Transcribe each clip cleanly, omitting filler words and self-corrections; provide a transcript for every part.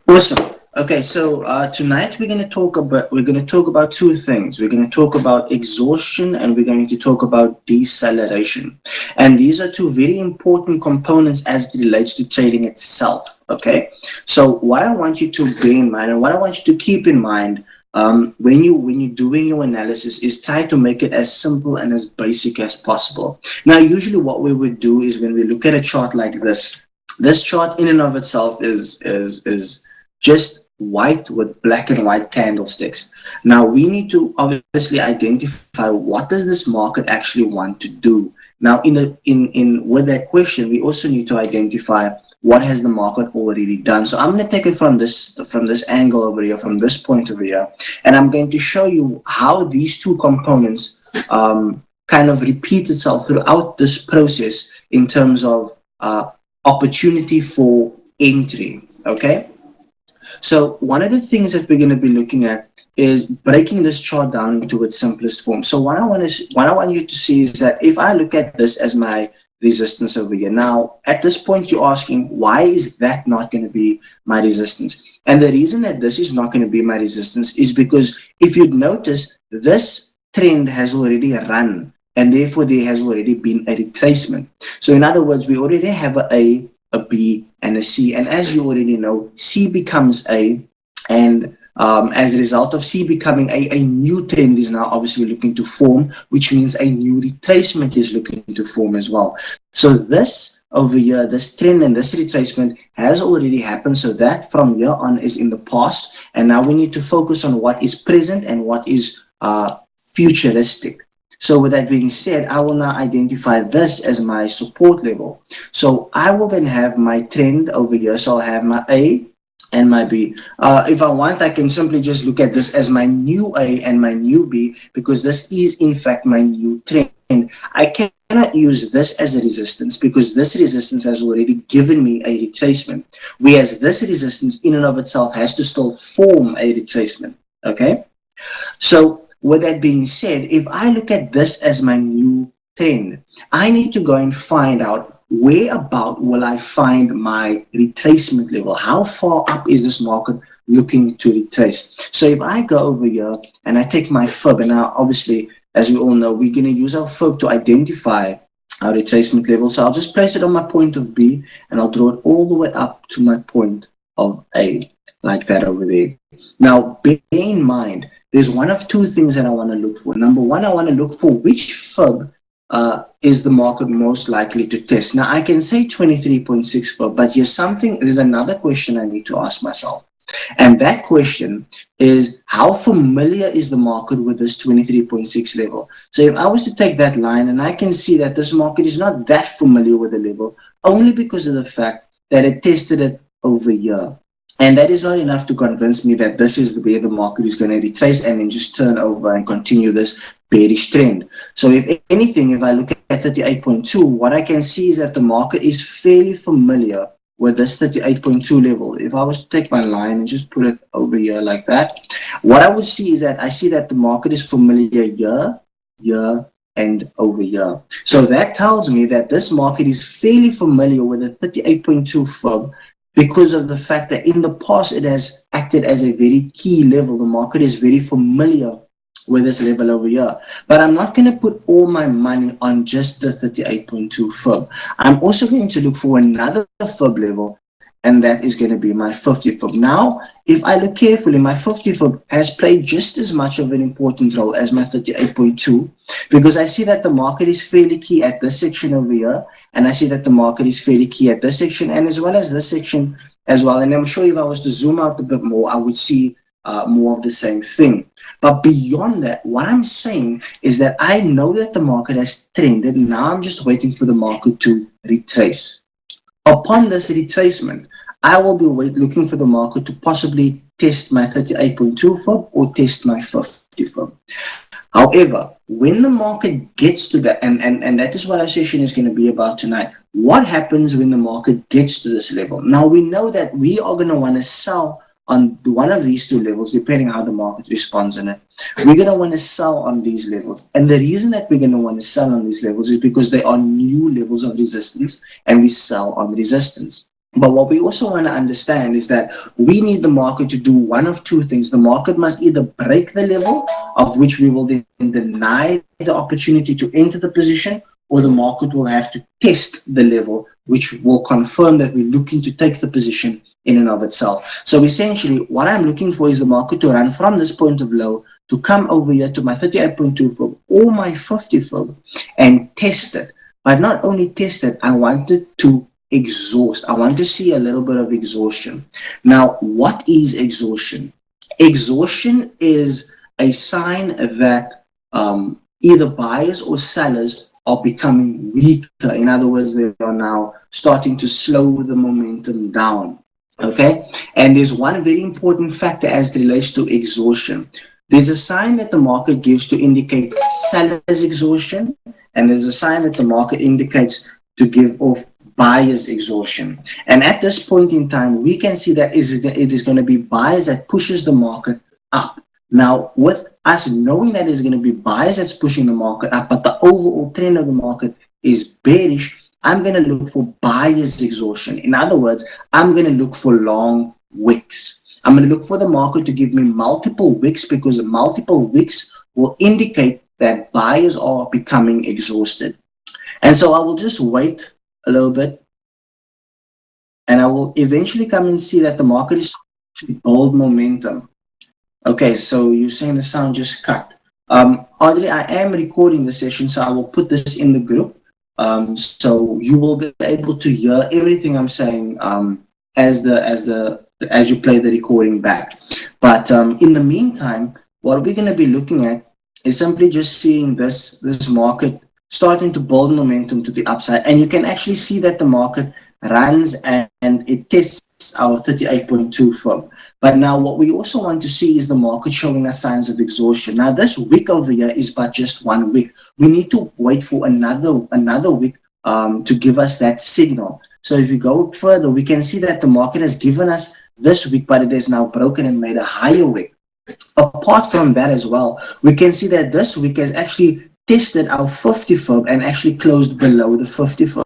Awesome. Okay, so tonight we're going to talk about two things. We're going to talk about exhaustion and we're going to talk about deceleration. And these are two very important components as it relates to trading itself. Okay, so what I want you to bear in mind and what I want you to keep in mind when you're doing your analysis is try to make it as simple and as basic as possible. Now, usually what we would do is when we look at a chart like this chart in and of itself is just white with black and white candlesticks. Now we need to obviously identify what does this market actually want to do. Now in with that question, we also need to identify what has the market already done. So I'm going to take it from this angle over here, from this point over here, and I'm going to show you how these two components kind of repeat itself throughout this process in terms of opportunity for entry. Okay. So one of the things that we're going to be looking at is breaking this chart down into its simplest form. So what I want you to see is that if I look at this as my resistance over here, now at this point you're asking, why is that not going to be my resistance? And the reason that this is not going to be my resistance is because if you'd notice, this trend has already run and therefore there has already been a retracement. So in other words, we already have a B, and a C. And as you already know, C becomes A. And as a result of C becoming a new trend is now obviously looking to form, which means a new retracement is looking to form as well. So this over here, this trend and this retracement has already happened. So that from here on is in the past. And now we need to focus on what is present and what is futuristic. So with that being said, I will now identify this as my support level. So I will then have my trend over here. So I'll have my A and my B. If I want, I can simply just look at this as my new A and my new B, because this is in fact my new trend. I cannot use this as a resistance because this resistance has already given me a retracement, whereas this resistance in and of itself has to still form a retracement. Okay. So with that being said, if I look at this as my new trend, I need to go and find out where about will I find my retracement level? How far up is this market looking to retrace? So if I go over here and I take my fib, and now obviously, as we all know, we're going to use our fib to identify our retracement level. So I'll just place it on my point of B and I'll draw it all the way up to my point of A, like that over there. Now, bear in mind, there's one of two things that I want to look for. Number one, I want to look for which fib is the market most likely to test. Now, I can say 23.6 fib, but there's another question I need to ask myself. And that question is, how familiar is the market with this 23.6 level? So if I was to take that line, and I can see that this market is not that familiar with the level, only because of the fact that it tested it over here. And that is not enough to convince me that this is where the market is going to retrace and then just turn over and continue this bearish trend. So if anything, if I look at 38.2, what I can see is that the market is fairly familiar with this 38.2 level. If I was to take my line and just put it over here like that, what I would see is that I see that the market is familiar here, and over here. So that tells me that this market is fairly familiar with the 38.2 fib, because of the fact that in the past it has acted as a very key level. The market is very familiar with this level over here. But I'm not going to put all my money on just the 38.2 fib. I'm also going to look for another fib level, and that is going to be my 50 fib. Now, if I look carefully, my 50 fib has played just as much of an important role as my 38.2, because I see that the market is fairly key at this section over here, and I see that the market is fairly key at this section, and as well as this section as well. And I'm sure if I was to zoom out a bit more, I would see more of the same thing. But beyond that, what I'm saying is that I know that the market has trended. Now I'm just waiting for the market to retrace. Upon this retracement, I will be looking for the market to possibly test my 38.2 fib or test my 50 fib. However, when the market gets to that, and that is what our session is going to be about tonight, what happens when the market gets to this level? Now, we know that we are going to want to sell on one of these two levels, depending how the market responds in it. We're going to want to sell on these levels. And the reason that we're going to want to sell on these levels is because they are new levels of resistance, and we sell on resistance. But what we also want to understand is that we need the market to do one of two things. The market must either break the level, of which we will then deny the opportunity to enter the position, or the market will have to test the level, which will confirm that we're looking to take the position in and of itself. So essentially, what I'm looking for is the market to run from this point of low to come over here to my 38.2 fib or my 50 fib and test it. But not only test it, I want it to exhaust. I want to see a little bit of exhaustion. Now, what is exhaustion? Exhaustion is a sign that either buyers or sellers are becoming weaker. In other words, they are now starting to slow the momentum down. Okay, and there's one very important factor as it relates to exhaustion. There's a sign that the market gives to indicate seller's exhaustion, and there's a sign that the market indicates to give off buyer's exhaustion. And at this point in time, we can see that it is going to be buyers that pushes the market up. Now, with us knowing that it's going to be buyers that's pushing the market up, but the overall trend of the market is bearish, I'm going to look for buyer's exhaustion. In other words, I'm going to look for long wicks. I'm going to look for the market to give me multiple wicks, because multiple wicks will indicate that buyers are becoming exhausted. And so I will just wait a little bit, and I will eventually come and see that the market is build momentum. Okay, so you're saying the sound just cut. Audrey, I am recording the session, so I will put this in the group. So you will be able to hear everything I'm saying as you play the recording back. But in the meantime, what we're going to be looking at is simply just seeing this market starting to build momentum to the upside, and you can actually see that the market runs and it tests our 38.2 fib. But now what we also want to see is the market showing us signs of exhaustion. Now this wick over here is but just one wick. We need to wait for another wick to give us that signal. So if we go further, we can see that the market has given us this wick, but it is now broken and made a higher wick. Apart from that as well, we can see that this wick has actually tested our 50 fib and actually closed below the 50 fib.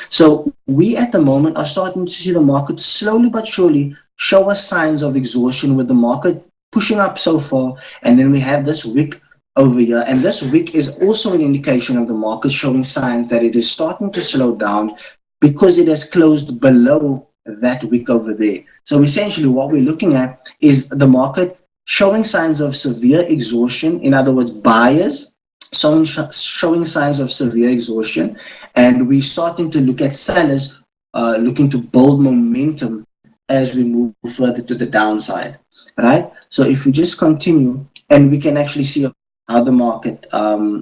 So we at the moment are starting to see the market slowly but surely show us signs of exhaustion, with the market pushing up so far, and then we have this wick over here, and this wick is also an indication of the market showing signs that it is starting to slow down because it has closed below that wick over there. So essentially what we're looking at is the market showing signs of severe exhaustion. In other words, buyers showing signs of severe exhaustion, and we're starting to look at sellers looking to build momentum as we move further to the downside, right? So if we just continue, and we can actually see how the market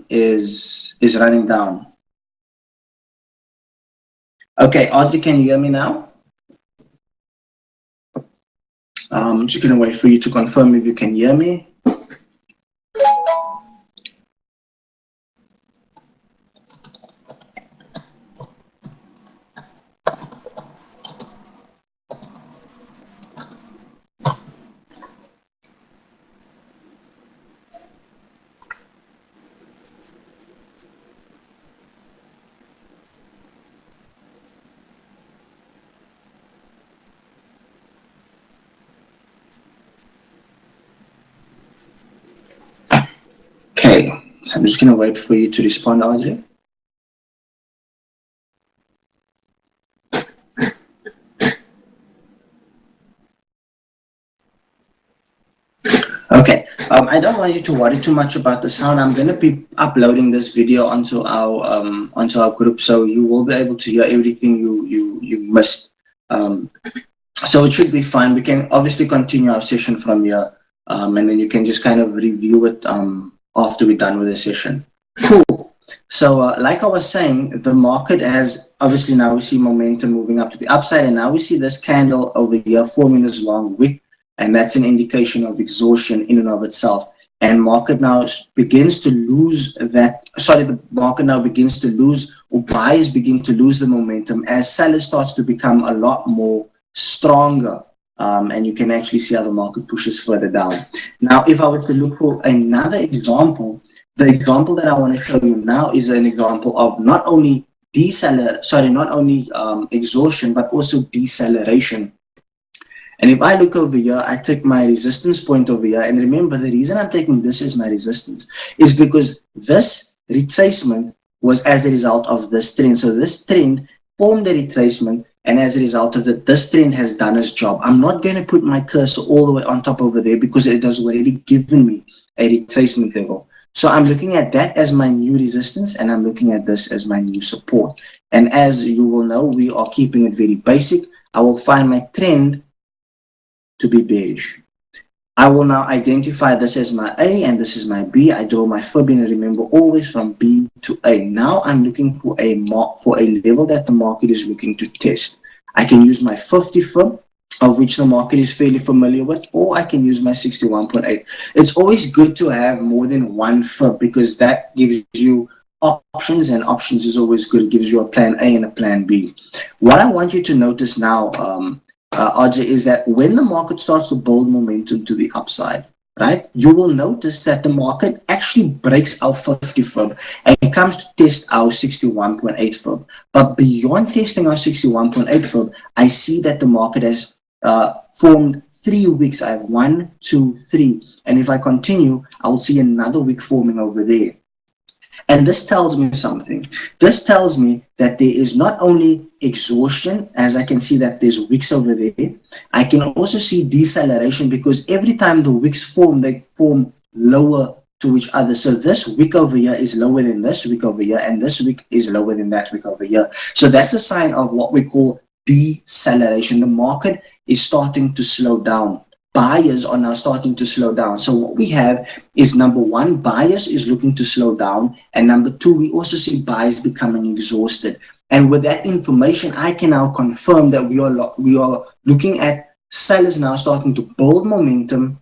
is running down. Okay, Audrey, can you hear me now? I'm just going to wait for you to confirm if you can hear me. Okay, so I'm just going to wait for you to respond, Audrey. Okay, I don't want you to worry too much about the sound. I'm going to be uploading this video onto our group, so you will be able to hear everything you missed. So it should be fine. We can obviously continue our session from here, and then you can just kind of review it after we're done with the session. Cool. So like I was saying, the market has obviously, now we see momentum moving up to the upside, and now we see this candle over here forming this long wick, and that's an indication of exhaustion in and of itself. And market now begins to lose that, the market now begins to lose, or buyers begin to lose the momentum as sellers starts to become a lot more stronger. And you can actually see how the market pushes further down. Now, if I were to look for another example, the example that I want to show you now is an example of not only not only exhaustion, but also deceleration. And if I look over here, I take my resistance point over here. And remember, the reason I'm taking this as my resistance is because this retracement was as a result of this trend. So this trend formed a retracement, and as a result of that, this trend has done its job. I'm not going to put my cursor all the way on top over there because it has already given me a retracement level. So I'm looking at that as my new resistance, and I'm looking at this as my new support. And as you will know, we are keeping it very basic. I will find my trend to be bearish. I will now identify this as my A and this is my B. I draw my fib in, and remember, always from B to A. Now I'm looking for a level that the market is looking to test. I can use my 50 fib, of which the market is fairly familiar with, or I can use my 61.8. It's always good to have more than one fib because that gives you options, and options is always good. It gives you a plan A and a plan B. What I want you to notice now, RJ, is that when the market starts to build momentum to the upside, right, you will notice that the market actually breaks our 50 fib and comes to test our 61.8 fib. But beyond testing our 61.8 fib, I see that the market has formed 3 wicks. I have 1, 2, 3. And if I continue, I will see another wick forming over there. And this tells me something. This tells me that there is not only exhaustion, as I can see that there's wicks over there. I can also see deceleration because every time the wicks form, they form lower to each other. So this wick over here is lower than this wick over here, and this wick is lower than that wick over here. So that's a sign of what we call deceleration. The market is starting to slow down. Buyers are now starting to slow down. So what we have is, number one, buyers is looking to slow down. And number two, we also see buyers becoming exhausted. And with that information, I can now confirm that we are looking at sellers now starting to build momentum,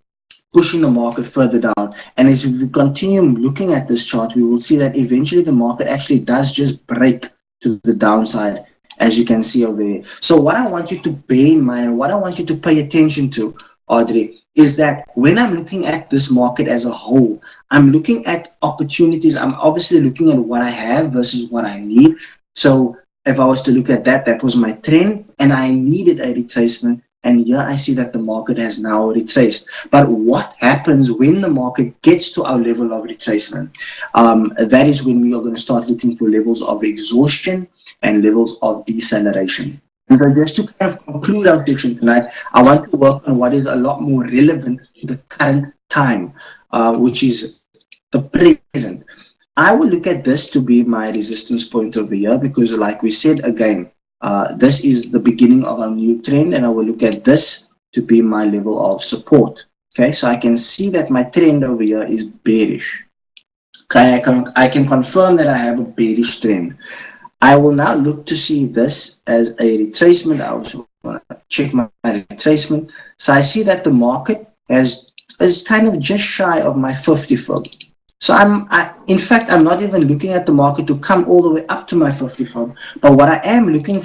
pushing the market further down. And as we continue looking at this chart, we will see that eventually the market actually does just break to the downside, as you can see over there. So what I want you to bear in mind, and what I want you to pay attention to, Audrey, is that when I'm looking at this market as a whole, I'm looking at opportunities. I'm obviously looking at what I have versus what I need. So if I was to look at that, that was my trend, and I needed a retracement. And here I see that the market has now retraced. But what happens when the market gets to our level of retracement? That is when we are going to start looking for levels of exhaustion and levels of deceleration. And so just to kind of conclude our section tonight, I want to work on what is a lot more relevant to the current time, which is the present. I will look at this to be my resistance point over here because, like we said again, this is the beginning of our new trend, and I will look at this to be my level of support. Okay, so I can see that my trend over here is bearish. Okay, I can confirm that I have a bearish trend. I will now look to see this as a retracement. I also want to check my retracement. So I see that the market is kind of just shy of my 50 fib. So in fact, I'm not even looking at the market to come all the way up to my 50 fib. But what I am looking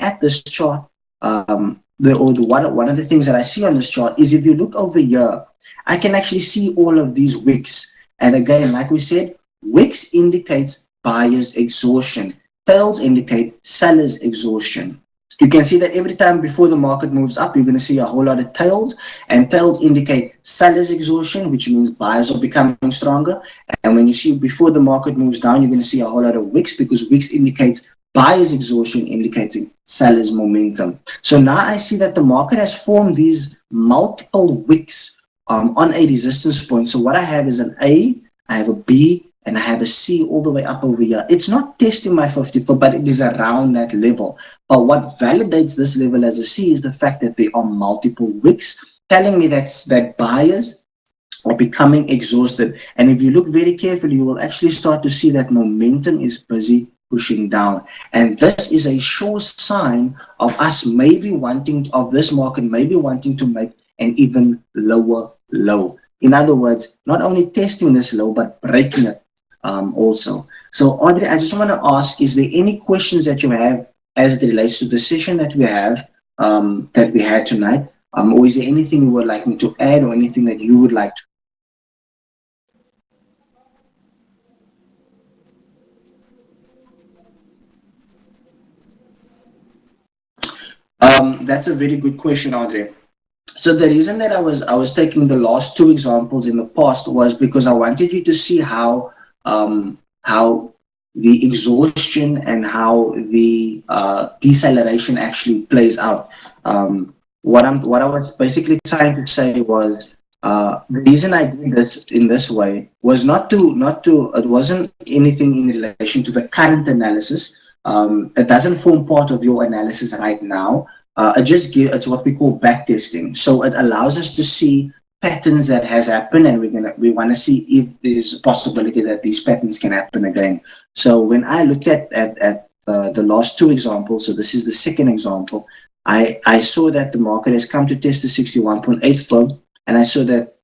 at this chart, one of the things that I see on this chart is, if you look over here, I can actually see all of these wicks. And again, like we said, wicks indicates buyer's exhaustion. Tails indicate seller's exhaustion. You can see that every time before the market moves up, you're going to see a whole lot of tails, and tails indicate seller's exhaustion, which means buyers are becoming stronger. And when you see before the market moves down, you're going to see a whole lot of wicks, because wicks indicates buyer's exhaustion, indicating seller's momentum. So now I see that the market has formed these multiple wicks on a resistance point. So what I have is an A, I have a B, and I have a C all the way up over here. It's not testing my 54, but it is around that level. But what validates this level as a C is the fact that there are multiple wicks, telling me that buyers are becoming exhausted. And if you look very carefully, you will actually start to see that momentum is busy pushing down. And this is a sure sign of us this market maybe wanting to make an even lower low. In other words, not only testing this low, but breaking it also. So Audrey, I just want to ask, is there any questions that you have as it relates to the session that we have, that we had tonight? Or is there anything you would like me to add, or anything that you would like to? That's a very good question, Audrey. So the reason that I was taking the last two examples in the past was because I wanted you to see how the exhaustion and how the deceleration actually plays out. What I was basically trying to say was the reason I did this in this way was not to it wasn't anything in relation to the current analysis. It doesn't form part of your analysis right now. It's what we call backtesting. So it allows us to see patterns that has happened, and we want to see if there's a possibility that these patterns can happen again. So when I looked at the last two examples, so this is the second example, I saw that the market has come to test the 61.8 flow, and I saw that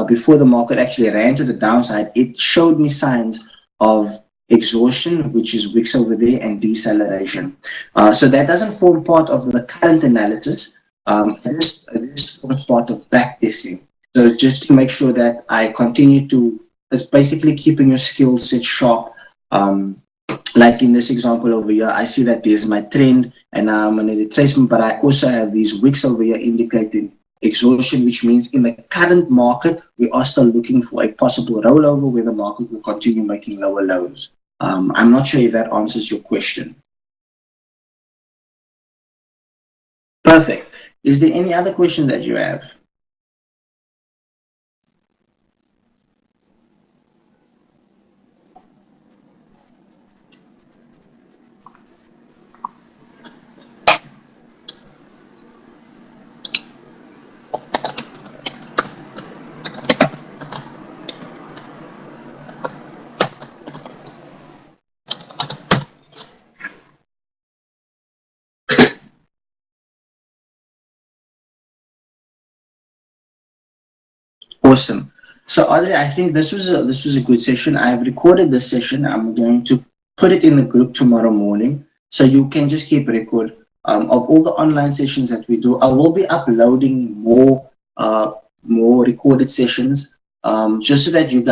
before the market actually ran to the downside, it showed me signs of exhaustion, which is wicks over there, and deceleration. So that doesn't form part of the current analysis. This forms part of backtesting. So just to make sure that I continue to, it's basically keeping your skill set sharp. Like in this example over here, I see that there's my trend and I'm on a retracement, but I also have these wicks over here indicating exhaustion, which means in the current market, we are still looking for a possible rollover where the market will continue making lower lows. I'm not sure if that answers your question. Perfect. Is there any other question that you have? Awesome. So Audrey, I think this was a good session. I've recorded this session. I'm going to put it in the group tomorrow morning, so you can just keep record of all the online sessions that we do. I will be uploading more recorded sessions, just so that you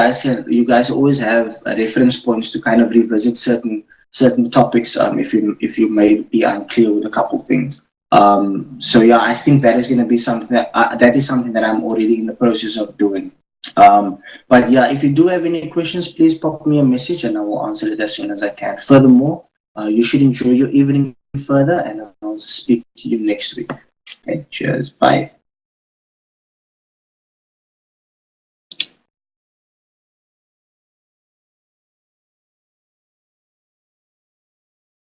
guys always have reference points to kind of revisit certain topics if you may be unclear with a couple things. So yeah, I think that is going to be something that is something that I'm already in the process of doing. But yeah, if you do have any questions, please pop me a message and I will answer it as soon as I can. Furthermore, you should enjoy your evening further, and I'll speak to you next week. Okay, cheers. Bye.